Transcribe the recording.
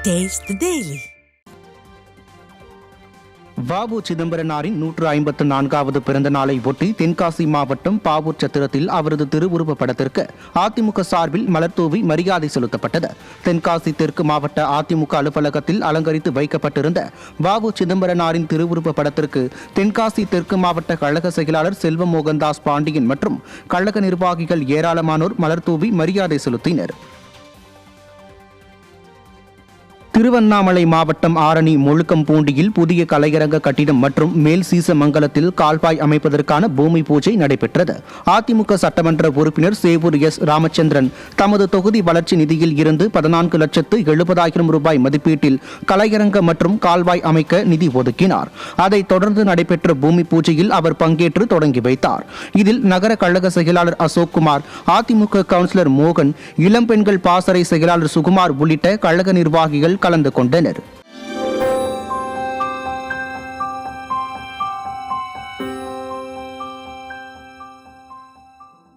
Taste the Daily. வ.உ. சிதம்பரனாரின் 154வது பிறந்த நாளை ஒட்டி தென்காசி மாவட்டம் பாவூர் சத்திரத்தில் அவரது திருவுருவப் படத்திற்கு அதிமுக சார்பில் மலர்தூவி மரியாதை செலுத்தப்பட்டது. தென்காசி தெற்கு மாவட்ட அதிமுக அலுவலகத்தில் அலங்கரித்து வைக்கப்பட்டிருந்த வ.உ. சிதம்பரனாரின் திருவுருவப் படத்திற்கு தென்காசி தெற்கு மாவட்ட கழக செயலாளர் செல்வ மோகன்தாஸ் பாண்டியன் மற்றும் கழக நிர்வாகிகள் ஏராளமானோர் மலர்தூவி மரியாதை செலுத்தினர். திருவண்ணாமலை மாவட்டம் ஆரணி முழுக்கம்பூண்டியில் புதிய கலையரங்க கட்டிடம் மற்றும் மேல் சீசமங்கலத்தில் கால்வாய் அமைப்பதற்கான பூமி பூஜை நடைபெற்றது. அதிமுக சட்டமன்ற உறுப்பினர் சேவூர் எஸ். ராமச்சந்திரன் தமது தொகுதி வளர்ச்சி நிதியில் இருந்து 14,70,000 ரூபாய் மதிப்பீட்டில் கலையரங்க மற்றும் கால்வாய் அமைக்க நிதி ஒதுக்கினார். அதைத் தொடர்ந்து நடைபெற்ற பூமி பூஜையில் அவர் பங்கேற்று தொடங்கி வைத்தார். இதில் நகர கழக செயலாளர் அசோக்குமார், அதிமுக கவுன்சிலர் மோகன், இளம்பெண்கள் பாசறை செயலாளர் சுகுமார் உள்ளிட்ட கழக நிர்வாகிகள் கலந்து கொண்டனர்.